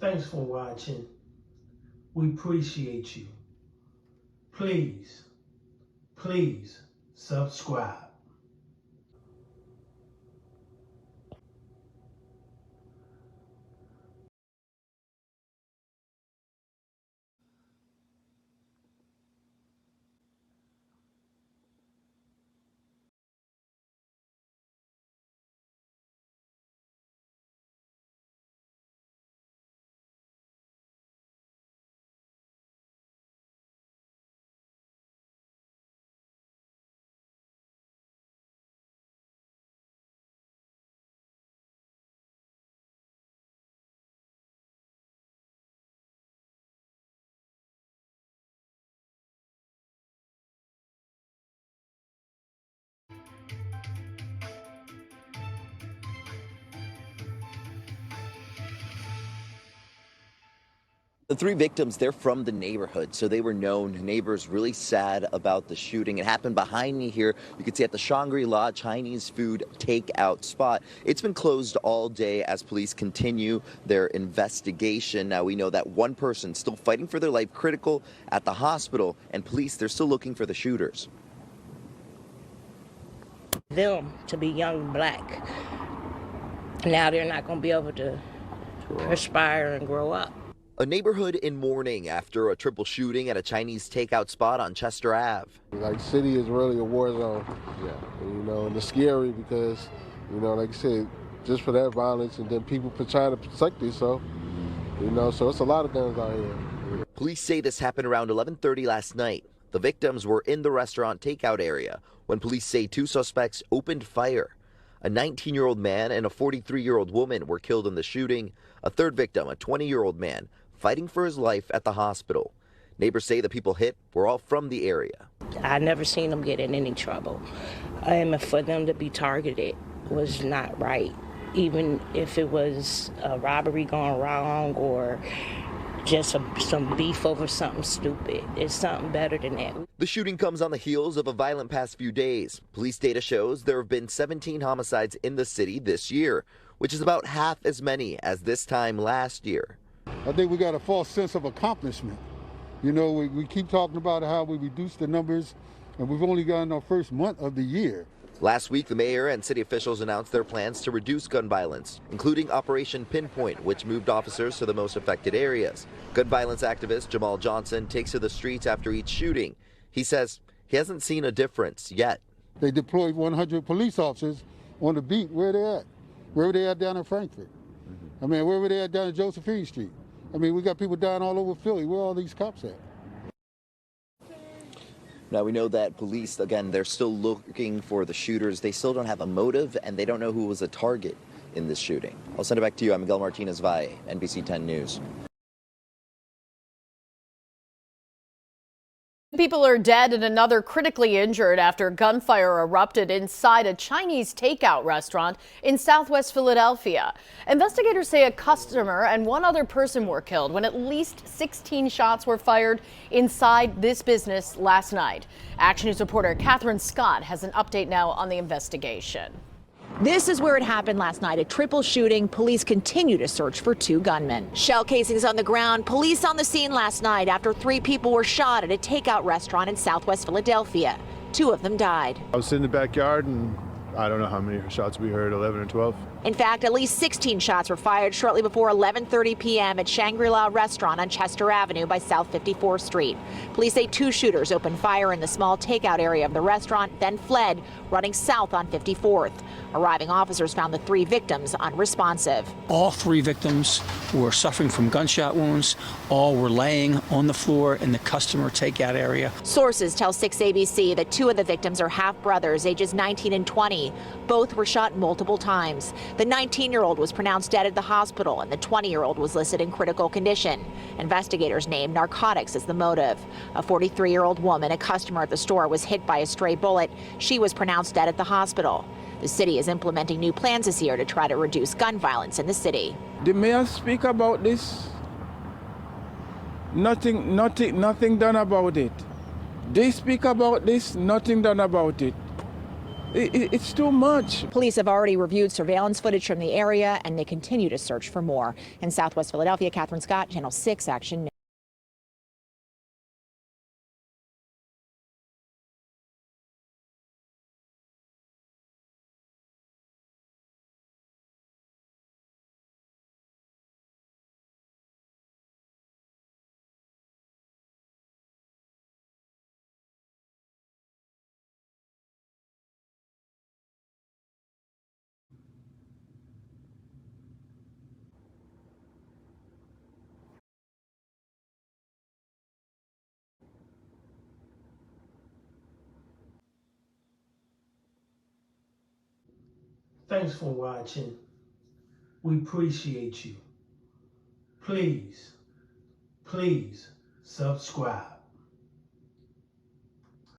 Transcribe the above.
Thanks for watching. We appreciate you. Please subscribe. The three victims, they're from the neighborhood, so they were known. Neighbors really sad about the shooting. It happened behind me here. You can see at the Shangri-La Chinese food takeout spot. It's been closed all day as police continue their investigation. Now, we know that one person still fighting for their life, critical at the hospital, and police, they're still looking for the shooters. Them to be young black. Now they're not going to be able to perspire and grow up. A neighborhood in mourning after a triple shooting at a Chinese takeout spot on Chester Ave. Like, city is really a war zone. Yeah. And it's scary because, like I said, just for that violence, and then people trying to protect themselves, so it's a lot of guns out here. Police say this happened around 11:30 last night. The victims were in the restaurant takeout area when police say two suspects opened fire. A 19-year-old man and a 43-year-old woman were killed in the shooting. A third victim, a 20-year-old man, fighting for his life at the hospital. Neighbors say the people hit were all from the area. I never seen them get in any trouble. And for them to be targeted was not right. Even if it was a robbery gone wrong or just some beef over something stupid. It's something better than that. The shooting comes on the heels of a violent past few days. Police data shows there have been 17 homicides in the city this year, which is about half as many as this time last year. I think we got a false sense of accomplishment. We keep talking about how we reduced the numbers, and we've only gotten our first month of the year. Last week, the mayor and city officials announced their plans to reduce gun violence, including Operation Pinpoint, which moved officers to the most affected areas. Gun violence activist Jamal Johnson takes to the streets after each shooting. He says he hasn't seen a difference yet. They deployed 100 police officers on the beat. Where they at? Where were they at down in Frankfurt? Where were they at down in Josephine Street? We got people dying all over Philly. Where are all these cops at? Now, we know that police, again, they're still looking for the shooters. They still don't have a motive, and they don't know who was a target in this shooting. I'll send it back to you. I'm Miguel Martinez-Valle, NBC 10 News. People are dead and another critically injured after gunfire erupted inside a Chinese takeout restaurant in southwest Philadelphia. Investigators say a customer and one other person were killed when at least 16 shots were fired inside this business last night. Action News reporter Catherine Scott has an update now on the investigation. This is where it happened last night, a triple shooting. Police continue to search for two gunmen. Shell casings on the ground. Police on the scene last night after 3 people were shot at a takeout restaurant in southwest Philadelphia. 2 of them died. I was in the backyard and I don't know how many shots we heard, 11 or 12. In fact, at least 16 shots were fired shortly before 11:30 p.m. at Shangri-La restaurant on Chester Avenue by South 54th Street. Police say 2 shooters opened fire in the small takeout area of the restaurant, then fled, running south on 54th. Arriving officers found the 3 victims unresponsive. All 3 victims were suffering from gunshot wounds. All were laying on the floor in the customer takeout area. Sources tell 6ABC that 2 of the victims are half-brothers, ages 19 and 20. Both were shot multiple times. The 19-year-old was pronounced dead at the hospital, and the 20-year-old was listed in critical condition. Investigators named narcotics as the motive. A 43-year-old woman, a customer at the store, was hit by a stray bullet. She was pronounced dead at the hospital. The city is implementing new plans this year to try to reduce gun violence in the city. The mayor speak about this. Nothing done about it. They speak about this, nothing done about it. It's too much. Police have already reviewed surveillance footage from the area, and they continue to search for more. In Southwest Philadelphia, Catherine Scott, Channel 6 Action News. Thanks for watching. We appreciate you. Please subscribe.